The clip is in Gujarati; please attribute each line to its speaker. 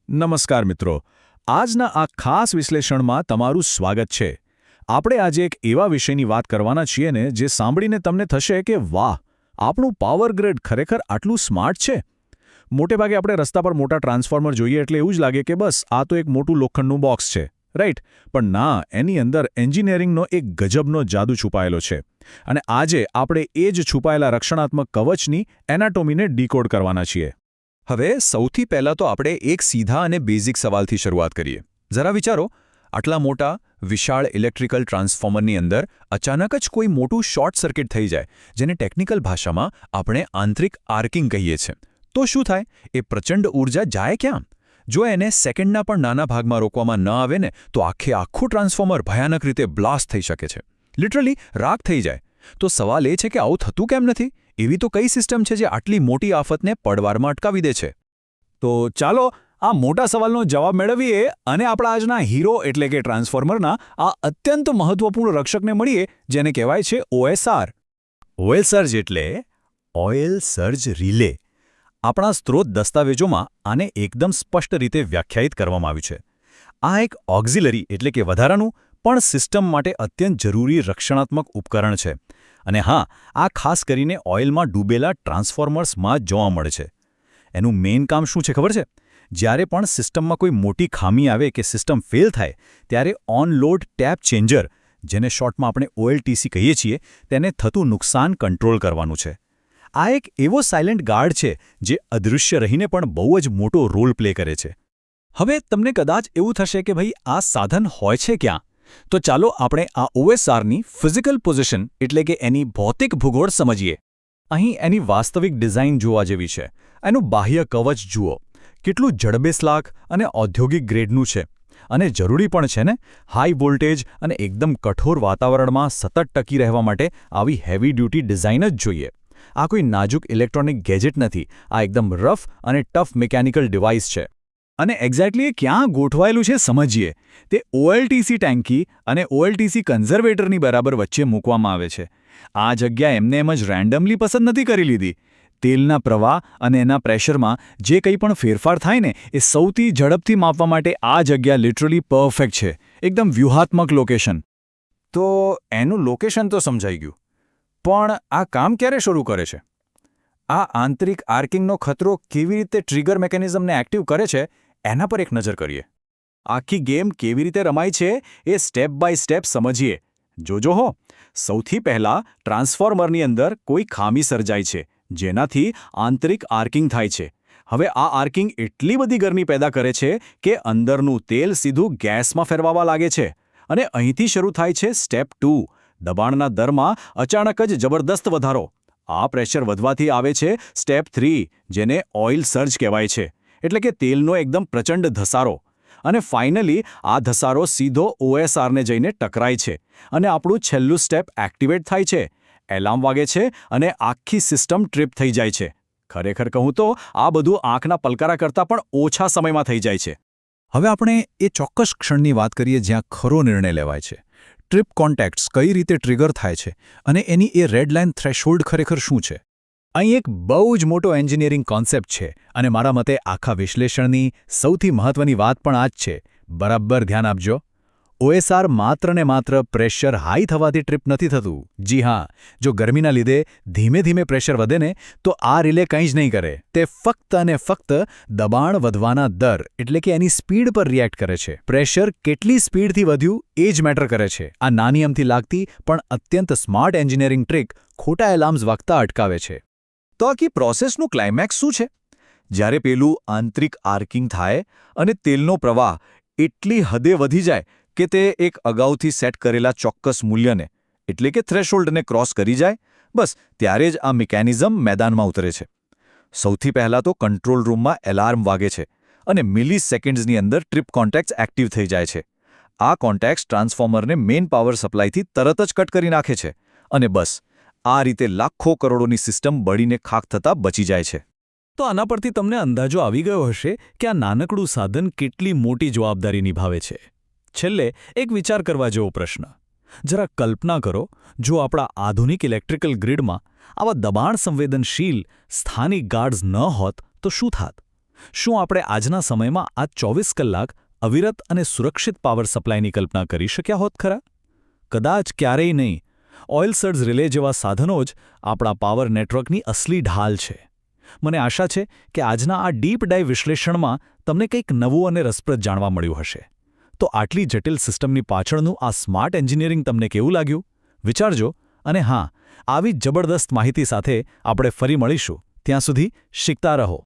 Speaker 1: નમસ્કાર મિત્રો, આજના આ ખાસ વિશ્લેષણમાં તમારું સ્વાગત છે. આપણે આજે એક એવા વિષયની વાત કરવાના છીએ ને જે સાંભળીને તમને થશે કે વાહ, આપણું પાવર ગ્રીડ ખરેખર આટલું સ્માર્ટ છે. મોટેભાગે આપણે રસ્તા પર મોટા ટ્રાન્સફોર્મર જોઈએ એટલે એવું જ લાગે કે બસ આ તો એક મોટું લોખંડનું બોક્સ છે, રાઈટ? પણ ના, એની અંદર એન્જિનિયરિંગનો એક ગજબનો જાદુ છુપાયેલો છે. અને આજે આપણે એ જ છુપાયેલા રક્ષણાત્મક કવચની એનાટોમીને ડીકોડ કરવાના છીએ.
Speaker 2: હવે સૌથી પહેલાં તો આપણે એક સીધા અને બેઝિક સવાલથી શરૂઆત કરીએ. જરા વિચારો, આટલા મોટા, વિશાળ ઇલેક્ટ્રિકલ ટ્રાન્સફોર્મરની અંદર અચાનક જ કોઈ મોટું શોર્ટ સર્કિટ થઈ જાય, જેને ટેકનિકલ ભાષામાં આપણે આંતરિક આર્કિંગ કહીએ છીએ. તો શું થાય? એ પ્રચંડ ઊર્જા જાય ક્યાં? જો એને સેકન્ડના પણ નાના ભાગમાં રોકવામાં ન આવે ને તો આખું ટ્રાન્સફોર્મર ભયાનક રીતે બ્લાસ્ટ થઈ શકે છે. લિટરલી રાખ થઈ જાય. તો સવાલ એ છે કે આવું થતું કેમ નથી? એવી તો કઈ સિસ્ટમ છે જે આટલી મોટી આફતને પડવારમાં અટકાવી દે છે?
Speaker 1: તો ચાલો આ મોટા સવાલનો જવાબ મેળવીએ અને આપણા આજના હીરો એટલે કે ટ્રાન્સફોર્મરના આ અત્યંત મહત્વપૂર્ણ રક્ષકને મળીએ, જેને કહેવાય છે OSR.
Speaker 2: ઓઇલ સર્જ એટલે ઓઇલ સર્જ રિલે. આપણા સ્ત્રોત દસ્તાવેજોમાં આને એકદમ સ્પષ્ટ રીતે વ્યાખ્યાયિત કરવામાં આવ્યું છે. આ એક ઓક્ઝિલરી એટલે કે વધારાનું પણ સિસ્ટમ માટે અત્યંત જરૂરી રક્ષણાત્મક ઉપકરણ છે. અને હા, આ ખાસ કરીને ઓઇલમાં ડૂબેલા ટ્રાન્સફોર્મર્સમાં જ જોવા મળે છે. એનું મેઇન કામ શું છે ખબર છે? જ્યારે પણ સિસ્ટમમાં કોઈ મોટી ખામી આવે કે સિસ્ટમ ફેલ થાય, ત્યારે ઓન-લોડ ટેપ ચેન્જર, જેને શોર્ટમાં આપણે OLTC કહીએ છીએ, તેને થતું નુકસાન કંટ્રોલ કરવાનું છે. આ એક એવો સાયલેન્ટ ગાર્ડ છે જે અદૃશ્ય રહીને પણ બહુ જ મોટો રોલ પ્લે કરે છે.
Speaker 1: હવે તમને કદાચ એવું થશે કે ભાઈ આ સાધન હોય છે ક્યાં? તો ચાલો આપણે આ OSRની ફિઝિકલ પોઝિશન એટલે કે એની ભૌતિક ભૂગોળ સમજીએ. અહીં એની વાસ્તવિક ડિઝાઇન જોવા જેવી છે. એનું બાહ્ય કવચ જુઓ, કેટલું જડબેસલાક અને ઔદ્યોગિક ગ્રેડનું છે. અને જરૂરી પણ છે ને, હાઈ વોલ્ટેજ અને એકદમ કઠોર વાતાવરણમાં સતત ટકી રહેવા માટે આવી હેવી ડ્યુટી ડિઝાઇન જ જોઈએ. આ કોઈ નાજુક ઇલેક્ટ્રોનિક ગેજેટ નથી, આ એકદમ રફ અને ટફ મિકેનિકલ ડિવાઇસ છે. અને એક્ઝેક્ટલી એ ક્યાં ગોઠવાયેલું છે સમજીએ. તે OLTC ટેન્કી અને OLTC કન્ઝર્વેટરની બરાબર વચ્ચે મૂકવામાં આવે છે. આ જગ્યા એમને એમ જ રેન્ડમલી પસંદ નથી કરી લીધી. તેલના પ્રવાહ અને એના પ્રેશરમાં જે કંઈ પણ ફેરફાર થાય ને એ સૌથી ઝડપથી માપવા માટે આ જગ્યા લિટરલી પરફેક્ટ છે. એકદમ વ્યૂહાત્મક લોકેશન. તો એનું લોકેશન તો સમજાઈ ગયું, પણ આ કામ ક્યારે શરૂ કરે છે? આ આંતરિક આર્કિંગનો ખતરો કેવી રીતે ટ્રિગર મિકેનિઝમને એક્ટિવ કરે છે, એના પર એક નજર કરીએ. આખી ગેમ કેવી રીતે રમાય છે એ સ્ટેપ બાય સ્ટેપ સમજીએ. જોજો હો, સૌથી પહેલાં ટ્રાન્સફોર્મરની અંદર કોઈ ખામી સર્જાય છે, જેનાથી આંતરિક આર્કિંગ થાય છે. હવે આ આર્કિંગ એટલી બધી ગરમી પેદા કરે છે કે અંદરનું તેલ સીધું ગેસમાં ફેરવાવા લાગે છે. અને અહીંથી શરૂ થાય છે સ્ટેપ 2, દબાણના દરમાં અચાનક જ જબરદસ્ત વધારો. આ પ્રેશર વધવાથી આવે છે સ્ટેપ 3, જેને ઓઇલ સર્જ કહેવાય છે. એટલે કે તેલનો એકદમ પ્રચંડ ધસારો. અને ફાઇનલી આ ધસારો સીધો OSRને જઈને ટકરાય છે અને આપણું છેલ્લું સ્ટેપ એક્ટિવેટ થાય છે. એલાર્મ વાગે છે અને આખી સિસ્ટમ ટ્રિપ થઈ જાય છે. ખરેખર કહું તો આ બધું આંખના પલકારા કરતાં પણ ઓછા સમયમાં થઈ જાય છે.
Speaker 2: હવે આપણે એ ચોક્કસ ક્ષણની વાત કરીએ જ્યાં ખરો નિર્ણય લેવાય છે. ટ્રિપ કોન્ટેક્ટ્સ કઈ રીતે ટ્રિગર થાય છે અને એની એ રેડ લાઇન થ્રેશોલ્ડ ખરેખર શું છે? અહીં એક બહુ જ મોટો એન્જિનિયરિંગ કોન્સેપ્ટ છે અને મારા મતે આખા વિશ્લેષણની સૌથી મહત્વની વાત પણ આ જ છે. બરાબર ધ્યાન આપજો. OSR માત્ર ને માત્ર પ્રેશર હાઈ થવાથી ટ્રિપ નથી થતું. જી હા, જો ગરમીના લીધે ધીમે ધીમે પ્રેશર વધે ને તો આ રિલે કંઈ જ નહીં કરે. તે ફક્ત અને ફક્ત દબાણ વધવાના દર એટલે કે એની સ્પીડ પર રિએક્ટ કરે છે. પ્રેશર કેટલી સ્પીડથી વધ્યું એ જ મેટર કરે છે. આ નાની અમથી લાગતી પણ અત્યંત સ્માર્ટ એન્જિનિયરિંગ ટ્રિક ખોટા એલાર્મ્સ વાગતા અટકાવે છે.
Speaker 1: તો આખી પ્રોસેસનું ક્લાઇમેક્સ શું છે? જ્યારે પેલું આંતરિક આર્કિંગ થાય અને તેલનો પ્રવાહ એટલી હદે વધી જાય કે તે એક અગાઉથી સેટ કરેલા ચોક્કસ મૂલ્યને એટલે કે થ્રેશોલ્ડને ક્રોસ કરી જાય, બસ ત્યારે જ આ મિકેનિઝમ મેદાનમાં ઉતરે છે. સૌથી પહેલાં તો કંટ્રોલ રૂમમાં એલાર્મ વાગે છે અને મિલી સેકન્ડ્સની અંદર ટ્રિપ કોન્ટેક્ટ્સ એક્ટિવ થઈ જાય છે. આ કોન્ટેક્ટ્સ ટ્રાન્સફોર્મરને મેઇન પાવર સપ્લાયથી તરત જ કટ કરી નાખે છે અને બસ આ રીતે લાખો કરોડોની સિસ્ટમ બળીને ખાખ થતાં બચી જાય છે. તો આના પરથી તમને અંદાજો આવી ગયો હશે કે આ નાનકડું સાધન કેટલી મોટી જવાબદારી નિભાવે છે. છેલ્લે એક વિચાર કરવા જેવો પ્રશ્ન. જરા કલ્પના કરો, જો આપણા આધુનિક ઇલેક્ટ્રિકલ ગ્રીડમાં આવા દબાણ સંવેદનશીલ સ્થાનિક ગાર્ડ્સ ન હોત તો શું થાત? શું આપણે આજના સમયમાં આ 24 કલાક અવિરત અને સુરક્ષિત પાવર સપ્લાયની કલ્પના કરી શક્યા હોત ખરા? કદાચ ક્યારેય નહીં. ઓઇલ સર્જ રિલે જેવા સાધનો જ આપણા પાવર નેટવર્કની અસલી ઢાલ છે. મને આશા છે કે આજના આ ડીપ ડાઇવ વિશ્લેષણમાં તમને કંઈક નવું અને રસપ્રદ જાણવા મળ્યું હશે. તો આટલી જટિલ સિસ્ટમની પાછળનું આ સ્માર્ટ એન્જિનિયરિંગ તમને કેવું લાગ્યું? વિચારજો. અને હા, આવી જ જબરદસ્ત માહિતી સાથે આપણે ફરી મળીશું. ત્યાં સુધી શીખતા રહો.